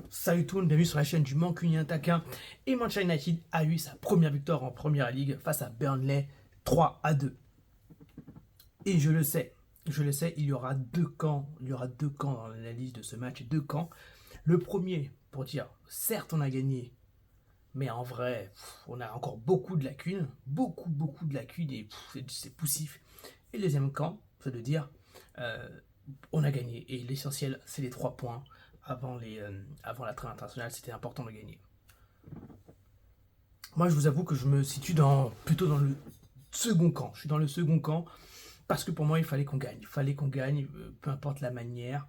Salut tout le monde, bienvenue sur la chaîne du Mancunien Taquin. Et Manchester United a eu sa première victoire en Première Ligue face à Burnley 3-2. Et je le sais, il y aura deux camps. Il y aura deux camps dans l'analyse de ce match, deux camps. Le premier, pour dire, certes on a gagné, mais en vrai, on a encore beaucoup de lacunes. Beaucoup de lacunes et c'est poussif. Et le deuxième camp, c'est de dire, euh, on a gagné. Et l'essentiel, c'est les 3 points. Avant la trêve internationale, c'était important de gagner. Moi, je vous avoue que je me situe plutôt dans le second camp. Je suis dans le second camp parce que pour moi, il fallait qu'on gagne. Il fallait qu'on gagne, peu importe la manière.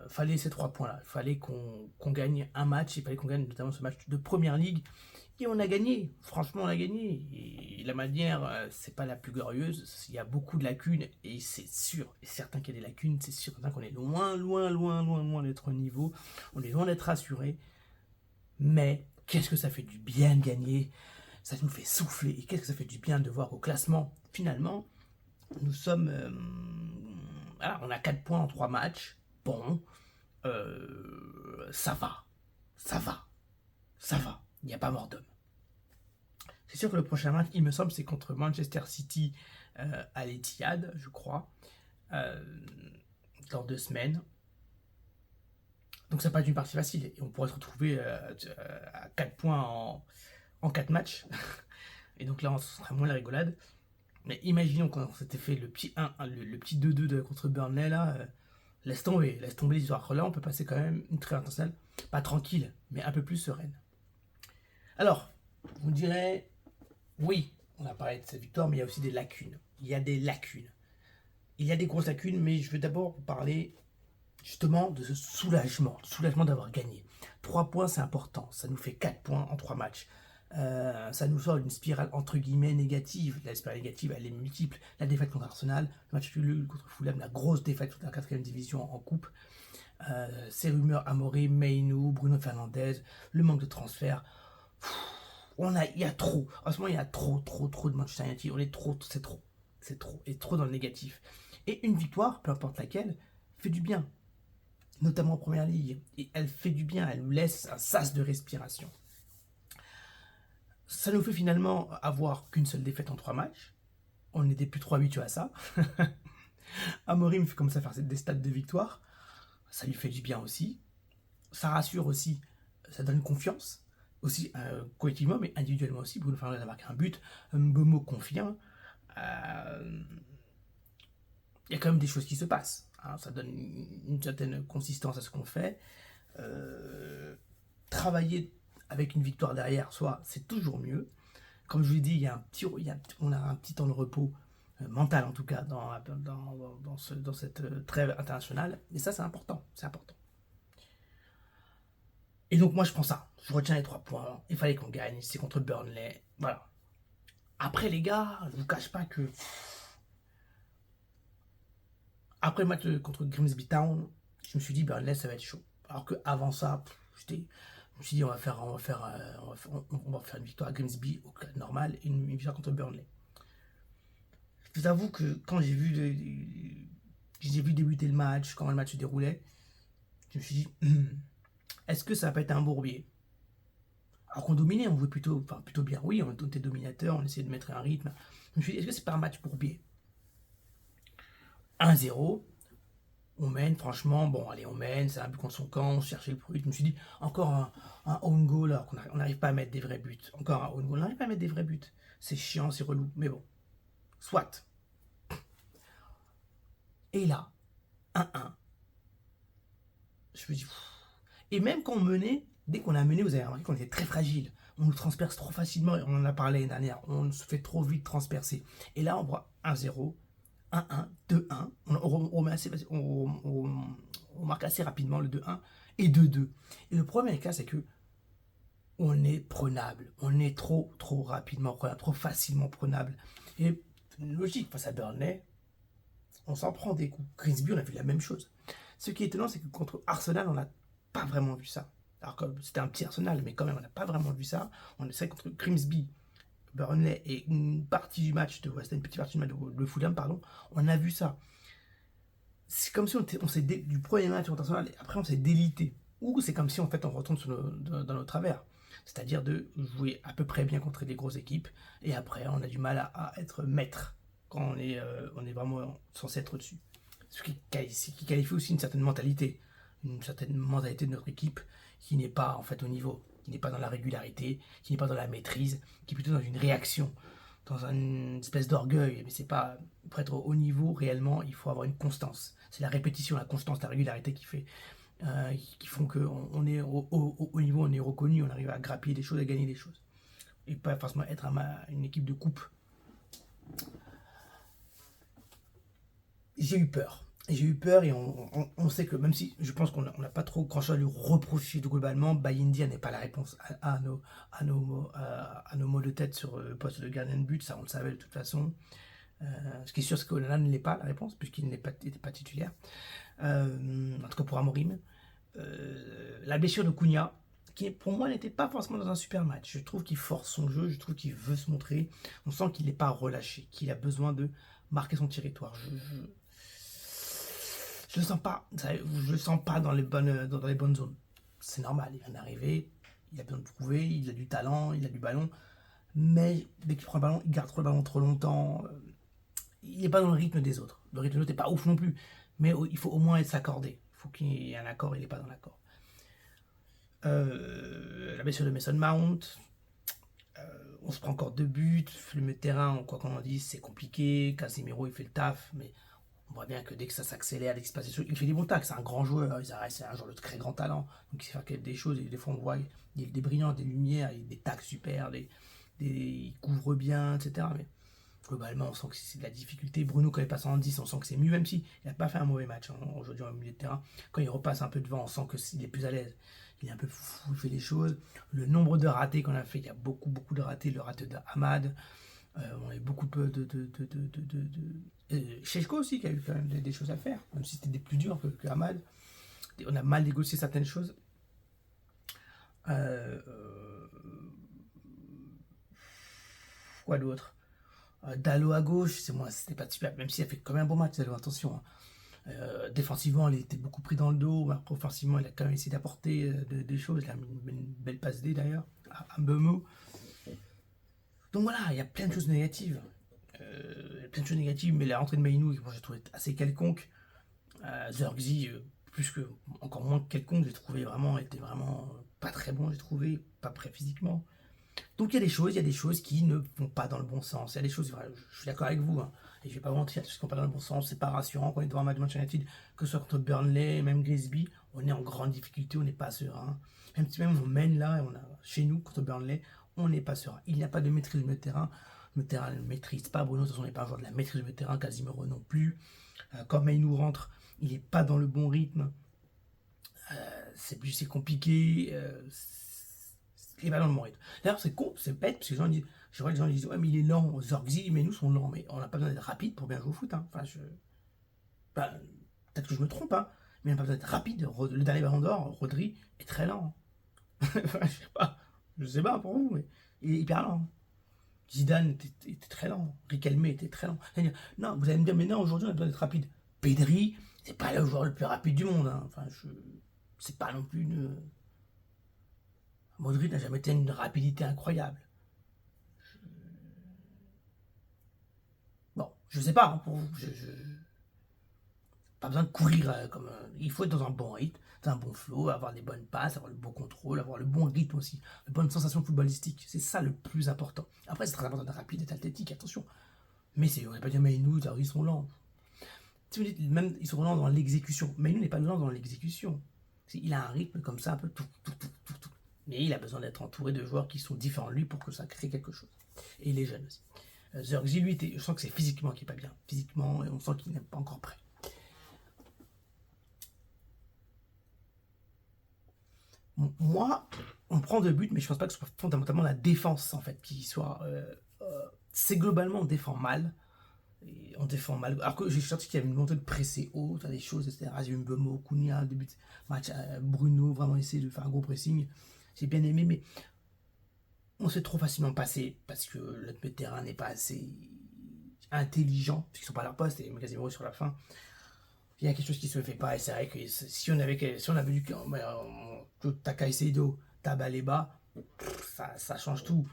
Fallait ces 3 points-là. Il fallait qu'on gagne un match. Il fallait qu'on gagne notamment ce match de Première Ligue. Et on a gagné. Franchement, on a gagné. Et la manière, c'est pas la plus glorieuse. Il y a beaucoup de lacunes. Et c'est sûr et certain qu'il y a des lacunes. C'est sûr et certain qu'on est loin d'être au niveau. On est loin d'être rassuré. Mais qu'est-ce que ça fait du bien de gagner. Ça nous fait souffler. Et qu'est-ce que ça fait du bien de voir au classement, finalement, nous sommes. On a 4 points en 3 matchs. Bon, ça va. Ça va. Ça va. Il n'y a pas mort d'homme. C'est sûr que le prochain match, il me semble, c'est contre Manchester City à l'Etihad, je crois, euh, dans 2 semaines. Donc ça va pas être une partie facile. Et on pourrait se retrouver à 4 points en 4 matchs. Et donc là, on sera moins la rigolade. Mais imaginons qu'on s'était fait le petit 1, le petit 2-2 contre Burnley là. Laisse tomber les histoires. Là, on peut passer quand même une trêve internationale, pas tranquille, mais un peu plus sereine. Alors, vous direz, oui, on a parlé de cette victoire, mais il y a aussi des lacunes. Il y a des lacunes. Il y a des grosses lacunes, mais je veux d'abord vous parler justement de ce soulagement d'avoir gagné. 3 points, c'est important. Ça nous fait 4 points en 3 matchs. Ça nous sort d'une spirale entre guillemets négative. La spirale négative, elle est multiple. La défaite contre Arsenal, le match nul contre Fulham, la grosse défaite contre la 4ème division en coupe. Ces rumeurs Amorim, Mainoo, Bruno Fernandes, le manque de transfert. Il y a trop. En ce moment, il y a trop de Manchester United. On est trop, c'est trop. C'est trop. Et trop dans le négatif. Et une victoire, peu importe laquelle, fait du bien. Notamment en Première Ligue. Et elle fait du bien. Elle nous laisse un sas de respiration. Ça nous fait finalement avoir qu'une seule défaite en 3 matchs. On n'était plus trop habitué à ça. Amorim fait comme ça faire des stats de victoire. Ça lui fait du bien aussi. Ça rassure aussi. Ça donne confiance. Aussi collectivement, mais individuellement aussi. Bruno Fernandes a marqué un but. Mbomo confirme. Il y a quand même des choses qui se passent. Hein. Ça donne une certaine consistance à ce qu'on fait. Travailler avec une victoire derrière soi, c'est toujours mieux. Comme je vous l'ai dit, on a un petit temps de repos mental en tout cas dans cette trêve internationale. Et ça, c'est important. C'est important. Et donc moi, je prends ça. Je retiens les 3 points. Il fallait qu'on gagne. C'est contre Burnley. Voilà. Après, les gars, je ne vous cache pas que après le match contre Grimsby Town, je me suis dit, Burnley, ça va être chaud. Alors qu'avant ça, je me suis dit, on va faire une victoire à Grimsby au cas normal et une victoire contre Burnley. Je vous avoue que quand j'ai vu débuter le match, quand le match se déroulait, je me suis dit, est-ce que ça va pas être un bourbier? Alors qu'on dominait, on jouait plutôt bien. Oui, on était dominateur, on essayait de mettre un rythme. Je me suis dit, est-ce que c'est pas un match bourbier? 1-0, on mène, franchement, bon, allez, on mène, c'est un but contre son camp, on cherchait le bruit. Je me suis dit, encore un own goal, alors qu'on n'arrive pas à mettre des vrais buts. Encore un own goal, on n'arrive pas à mettre des vrais buts. C'est chiant, c'est relou, mais bon, soit. Et là, 1-1. Je me dis, et même quand on menait, dès qu'on a mené, vous avez remarqué qu'on était très fragile. On nous transperce trop facilement, on en a parlé l'année dernière, on se fait trop vite transpercer. Et là, on voit 1-0, 1-1, 2-1, on marque assez rapidement le 2-1 et 2-2. Et le problème avec ça, c'est que on est prenable, on est trop rapidement prenable, trop facilement prenable. Et logique, face à Burnley, on s'en prend des coups. Grimsby, on a vu la même chose. Ce qui est étonnant, c'est que contre Arsenal, on n'a pas vraiment vu ça. Alors que c'était un petit Arsenal, mais quand même, on n'a pas vraiment vu ça. On essaie contre Grimsby, Burnley et une partie du match de West Ham, une petite partie du match de Fulham, pardon. On a vu ça. C'est comme si on s'est du premier match contre Arsenal, et après on s'est délité. ou c'est comme si en fait on retourne dans nos travers. C'est-à-dire de jouer à peu près bien contre des grosses équipes, et après on a du mal à être maître quand on est vraiment censé être au-dessus. Ce qui qualifie aussi une certaine mentalité de notre équipe qui n'est pas en fait au niveau, qui n'est pas dans la régularité, qui n'est pas dans la maîtrise, qui est plutôt dans une réaction, dans une espèce d'orgueil. Mais c'est pas, pour être au haut niveau réellement, il faut avoir une constance. C'est la répétition, la constance, la régularité qui font qu'on est au niveau, on est reconnu, on arrive à grappiller des choses, à gagner des choses. Et pas forcément être une équipe de coupe. J'ai eu peur. J'ai eu peur et on sait que même si je pense qu'on n'a pas trop grand chose à lui reprocher globalement, Bayindia n'est pas la réponse à nos maux de tête sur le poste de gardien de but, ça on le savait de toute façon. Ce qui est sûr, c'est qu'Onana ne l'est pas la réponse, puisqu'il n'était pas titulaire. En tout cas pour Amorim. La blessure de Cunha, qui pour moi n'était pas forcément dans un super match. Je trouve qu'il force son jeu, je trouve qu'il veut se montrer. On sent qu'il n'est pas relâché, qu'il a besoin de marquer son territoire. Je le sens pas, je le sens pas dans les bonnes zones. C'est normal, il vient d'arriver, il a besoin de prouver, il a du talent, il a du ballon, mais dès qu'il prend le ballon, il garde trop le ballon trop longtemps. Il n'est pas dans le rythme des autres. Le rythme des autres n'est pas ouf non plus, mais il faut au moins être s'accorder. Il faut qu'il y ait un accord, il n'est pas dans l'accord. La blessure de Mason Mount, on se prend encore 2 buts, le milieu de terrain, quoi qu'on en dise, c'est compliqué. Casemiro il fait le taf, mais on voit bien que dès que ça s'accélère, dès qu'il se passe des choses, il fait des bons tacles, c'est un grand joueur, c'est un joueur de très grand talent, donc il sait faire des choses, et des fois on voit des brillants, des lumières, des tacles super, il couvre bien, etc. Mais globalement, on sent que c'est de la difficulté. Bruno, quand il passe en 10, on sent que c'est mieux, même s'il n'a pas fait un mauvais match aujourd'hui en milieu de terrain. Quand il repasse un peu devant, on sent qu'il est plus à l'aise. Il est un peu fou, il fait des choses. Le nombre de ratés qu'on a fait, il y a beaucoup de ratés. Le raté de Hamad, on a eu beaucoup de Sheshko aussi, qui a eu quand même des choses à faire, même si c'était des plus durs que Hamad. On a mal négocié certaines choses. Quoi d'autre? Dalot à gauche, c'était pas super, même s'il a fait quand même un bon match, Dalot, attention. Hein. Défensivement, il était beaucoup pris dans le dos. Offensivement, il a quand même essayé d'apporter des choses. Il a mis une belle passe D d'ailleurs, à Mbeumo. Donc voilà, il y a plein de choses négatives. Mais la rentrée de Mainou, moi j'ai trouvé assez quelconque. Zergzi, encore moins que quelconque, était vraiment pas très bon, j'ai trouvé, pas prêt physiquement. Donc il y a des choses qui ne vont pas dans le bon sens. Il y a des choses, voilà, je suis d'accord avec vous, hein, et je vais pas mentir, tout ce qui ne va pas dans le bon sens, c'est pas rassurant quand on est devant un match de Manchester United, que ce soit contre Burnley, même Grisby, on est en grande difficulté, on n'est pas serein. Même si on mène là, et chez nous, contre Burnley, on n'est pas serein. Il n'y a pas de maîtrise de terrain. Le terrain ne maîtrise pas. Bruno, de toute façon, n'est pas un joueur de la maîtrise de terrain, Casemiro non plus. Quand Mainou rentre, il n'est pas dans le bon rythme. C'est compliqué. Il n'est pas dans le bon rythme. D'ailleurs, c'est con, c'est bête, parce que je vois les gens disent, ouais, mais il est lent, Zorgzi, mais nous sont lents. Mais on n'a pas besoin d'être rapide pour bien jouer au foot. Hein. Peut-être que je me trompe, hein, mais on n'a pas besoin d'être rapide. Le dernier ballon d'or, Rodri, est très lent. Je sais pas pour vous, mais il est hyper lent. Zidane était très lent. Riquelme était très lent. Non, vous allez me dire, mais non, aujourd'hui on a besoin d'être rapide. Pedri, c'est pas le joueur le plus rapide du monde. Hein. C'est pas non plus une. Modric n'a jamais été une rapidité incroyable. Bon, je sais pas, hein, pour vous. Pas besoin de courir il faut être dans un bon rythme, dans un bon flow, avoir des bonnes passes, avoir le bon contrôle, avoir le bon rythme aussi, la bonne sensation footballistique. C'est ça le plus important. Après, c'est très important d'être rapide, d'être athlétique, attention. Mais on va pas dire, mais nous, ils sont lents. Si vous dites, même, ils sont lents dans l'exécution. Mais nous n'est pas lent dans l'exécution. Il a un rythme comme ça, un peu tout. Mais il a besoin d'être entouré de joueurs qui sont différents de lui pour que ça crée quelque chose. Et il est jeune aussi. Zergzi, lui, je sens que c'est physiquement qui est pas bien. Physiquement, on sent qu'il n'est pas encore prêt. Moi, on prend 2 buts, mais je pense pas que ce soit fondamentalement la défense, en fait, qui soit... c'est globalement, on défend mal. Et on défend mal. Alors que j'ai senti qu'il y avait une montée de presser haut, des choses, etc. J'ai eu Mbeumo, Cunha, début de match, Bruno, vraiment essayer de faire un gros pressing. J'ai bien aimé, mais on s'est trop facilement passé parce que le milieu de terrain n'est pas assez intelligent, parce qu'ils sont pas à leur poste, et Casemiro sur la fin. il y a quelque chose qui se fait pas. Et c'est vrai que si on avait du t'as Caicedo, t'as Baleba, ça change tout.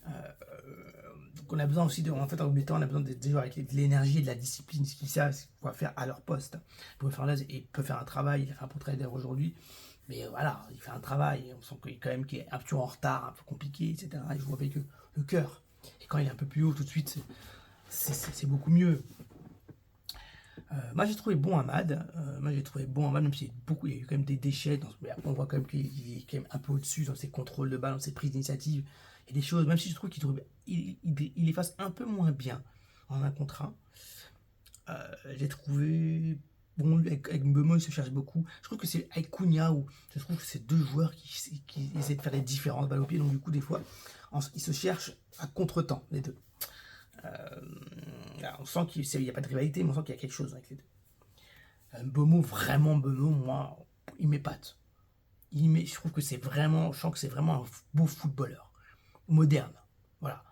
Euh, donc on a besoin aussi en fait, en mettant, on a besoin des joueurs avec de l'énergie et de la discipline, ce qu'ils savent quoi faire à leur poste. Bruno Fernandes peut faire un travail, il a fait un bon travail d'ailleurs aujourd'hui, mais voilà, il fait un travail, on sent qu'il est quand même qu'il est un peu en retard, un peu compliqué, etc. Il joue avec le cœur. Et quand il est un peu plus haut, tout de suite, c'est beaucoup mieux. Moi j'ai trouvé bon Amad, même s'il y a eu quand même des déchets, mais après on voit quand même qu'il est quand même un peu au-dessus dans ses contrôles de balle, dans ses prises d'initiative, et des choses, même si je trouve qu'il efface un peu moins bien en un contre un. J'ai trouvé, bon, avec Mbemo il se cherche beaucoup, je trouve que c'est avec Cunha où je trouve que c'est deux joueurs qui essaient de faire des différences balle au pied, donc du coup des fois ils se cherchent à contre-temps les deux. On sent qu'il n'y a pas de rivalité, mais on sent qu'il y a quelque chose avec les deux. Mbemo, moi, il m'épate. Je trouve que c'est vraiment, je sens que c'est vraiment un beau footballeur. Moderne. Voilà.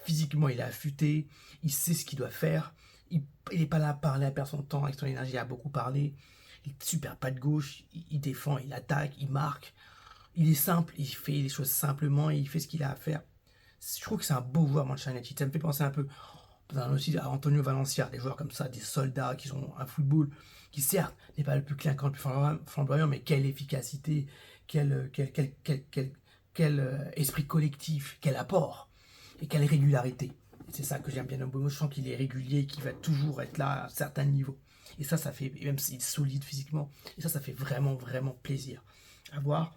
Physiquement, il est affûté, il sait ce qu'il doit faire. Il n'est pas là à parler, à perdre son temps avec son énergie, à beaucoup parler. Il est super pas de gauche, il défend, il attaque, il marque. Il est simple, il fait les choses simplement et il fait ce qu'il a à faire. Je trouve que c'est un beau joueur, Manchester United. Ça me fait penser un peu aussi à Antonio Valencia, des joueurs comme ça, des soldats qui ont un football qui certes n'est pas le plus clinquant, le plus flamboyant, mais quelle efficacité, quel esprit collectif, quel apport et quelle régularité. Et c'est ça que j'aime bien Mbeumo, je sens qu'il est régulier, qu'il va toujours être là à un certain niveau. Et ça fait, même s'il est solide physiquement, et ça fait vraiment, vraiment plaisir à voir.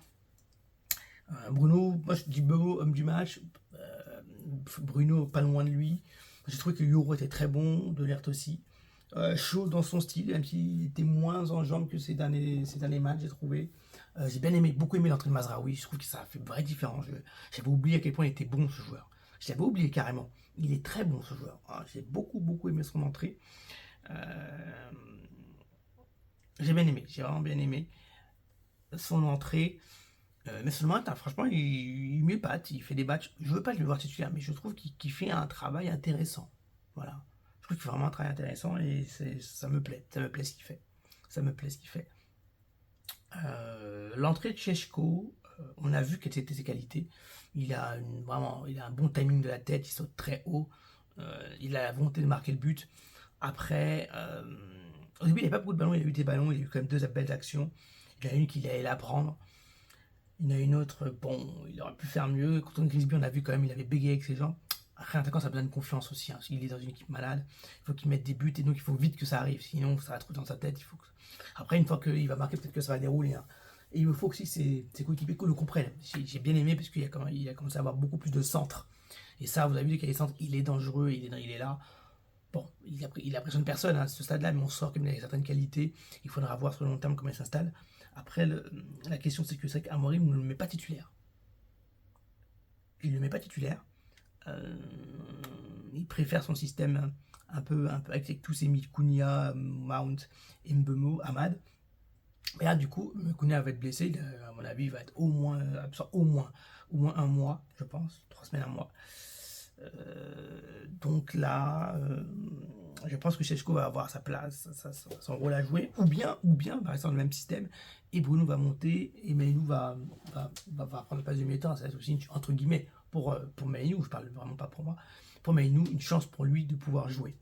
Bruno, moi je dis Mbeumo, homme du match. Bruno, pas loin de lui. J'ai trouvé que Yoro était très bon, De Ligt aussi. Chaud dans son style, même s'il était moins en jambes que ces derniers matchs, j'ai trouvé. J'ai beaucoup aimé l'entrée de Mazraoui, je trouve que ça a fait une vraie différence. J'avais oublié à quel point il était bon ce joueur. J'avais oublié carrément. Il est très bon ce joueur. J'ai beaucoup aimé son entrée. J'ai vraiment bien aimé son entrée. Mais seulement, franchement, il m'épate, il fait des matchs. Je veux pas le voir titulaire, mais je trouve qu'il fait un travail intéressant. Voilà. Je trouve qu'il fait vraiment un travail intéressant et ça me plaît. Ça me plaît ce qu'il fait. Ça me plaît ce qu'il fait. L'entrée de Tchèchko, on a vu quelles étaient ses qualités. Il a un bon timing de la tête, il saute très haut. Il a la volonté de marquer le but. Après, au début, il n'avait pas beaucoup de ballons, il a eu des ballons, il a eu quand même deux belles actions. Il y en a une qu'il allait la prendre. Il y en a une autre, bon, il aurait pu faire mieux. Quand on Grisby, on a vu quand même, il avait bégayé avec ses gens. Après, un attaquant, ça a besoin de confiance aussi. Hein. Il est dans une équipe malade, il faut qu'il mette des buts et donc il faut vite que ça arrive. Sinon, ça va trop dans sa tête. Après, une fois qu'il va marquer, peut-être que ça va dérouler. Hein. Et il faut aussi que ses coéquipiers le comprennent. J'ai bien aimé parce qu'il a commencé à avoir beaucoup plus de centres. Et ça, vous avez vu qu'il y a des centres, il est dangereux, il est là. Bon, il impressionne personne à ce stade-là, mais on sort qu'il a certaines qualités. Il faudra voir sur le long terme comment il s'installe. Après, la question, c'est que Amorim ne le met pas titulaire. Il ne le met pas titulaire. Il préfère son système un peu avec tous ses mythes, Cunha, Mount, Mbeumo, Amad. Et là, du coup, Cunha va être blessé. À mon avis, il va être au moins un mois, je pense. 3 semaines, un mois. Donc là, je pense que Šeško va avoir sa place, son rôle à jouer, ou bien, va rester dans le même système, et Bruno va monter, et Meinou va prendre le place du milieu. Ça va être aussi, entre guillemets, pour Meinou, je parle vraiment pas pour moi, pour Meinou, une chance pour lui de pouvoir jouer.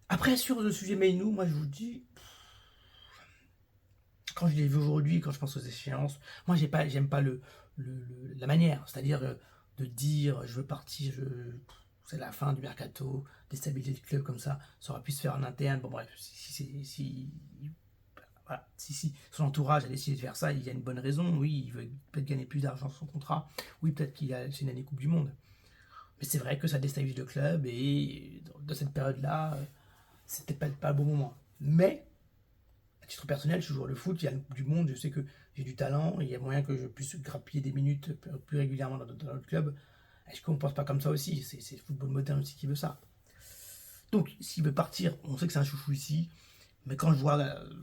Après, sur le sujet Meinou, moi je vous dis, quand je l'ai vu aujourd'hui, quand je pense aux échéances, moi j'aime pas la manière, c'est-à-dire de dire je veux partir, c'est la fin du mercato, déstabiliser le club comme ça aurait pu se faire en interne. Bon bref, si son entourage a décidé de faire ça, il y a une bonne raison. Oui, il veut peut-être gagner plus d'argent sur son contrat. Oui, peut-être c'est une année Coupe du Monde. Mais c'est vrai que ça déstabilise le club et dans cette période-là, c'était pas le bon moment. Mais à titre personnel, je joue le foot, il y a du monde, je sais que j'ai du talent, il y a moyen que je puisse grappiller des minutes plus régulièrement dans notre club. Est-ce qu'on ne pense pas comme ça aussi? C'est le football moderne aussi qui veut ça. Donc, s'il veut partir, on sait que c'est un chouchou ici, mais quand je vois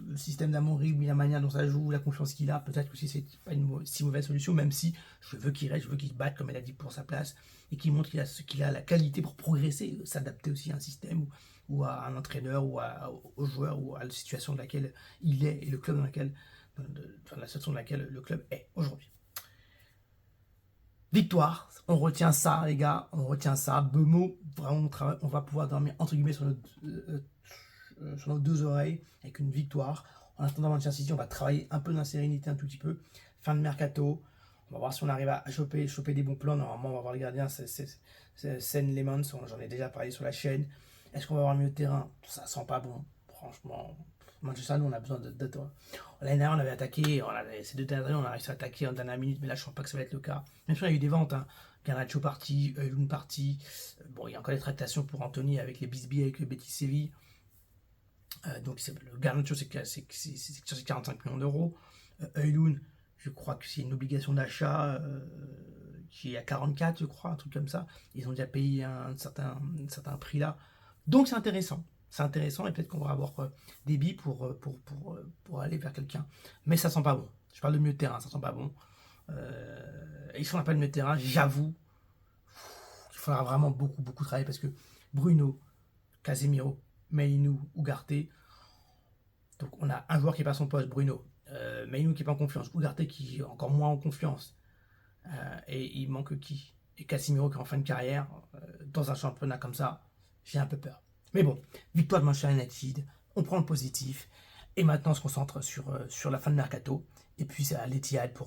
le système d'Amorim, la manière dont ça joue, la confiance qu'il a, peut-être que c'est pas une si mauvaise solution, même si je veux qu'il reste, je veux qu'il se batte, comme elle a dit, pour sa place, et qu'il montre qu'il a la qualité pour progresser, s'adapter aussi à un système ou à un entraîneur, ou au joueur, ou à la situation dans laquelle il est, et le club dans laquelle, enfin, la situation dans laquelle le club est aujourd'hui. Victoire, on retient ça, les gars, on retient ça. Bemo, vraiment, on va pouvoir dormir entre guillemets sur nos deux oreilles avec une victoire. En attendant Manchester City, on va travailler un peu dans la sérénité, un tout petit peu. Fin de mercato, on va voir si on arrive à choper des bons plans. Normalement, on va voir le gardien, c'est Sen Lemons, j'en ai déjà parlé sur la chaîne. Est-ce qu'on va avoir un milieu de terrain? Ça sent pas bon, franchement. Manchester, nous, on a besoin de l'année dernière, on avait attaqué, ces 2 dernières années, on a réussi à attaquer en dernière minute, mais là, je ne pense pas que ça va être le cas. Même si on a eu des ventes, hein. Garnacho parti, Eulun parti. Bon, il y a encore des tractations pour Anthony avec les Bisbee, avec le Betis Séville. Donc, le Garnacho, c'est 45 millions d'euros. Eulun, je crois que c'est une obligation d'achat qui est à 44, je crois, un truc comme ça. Ils ont déjà payé un certain prix là. Donc, c'est intéressant. C'est intéressant et peut-être qu'on va avoir des billes pour aller vers quelqu'un. Mais ça sent pas bon. Je parle de milieu de terrain, ça sent pas bon. Et si on n'a pas de milieu de terrain, j'avoue qu'il faudra vraiment beaucoup travailler parce que Bruno, Casemiro, Mainou, Ugarte, donc on a un joueur qui n'est pas à son poste, Bruno, Mainou qui n'est pas en confiance, Ugarte qui est encore moins en confiance, et il manque qui? Et Casemiro qui est en fin de carrière, dans un championnat comme ça, j'ai un peu peur. Mais bon, victoire de Manchester United, on prend le positif, et maintenant on se concentre sur la fin de mercato, et puis c'est à l'Etihad pour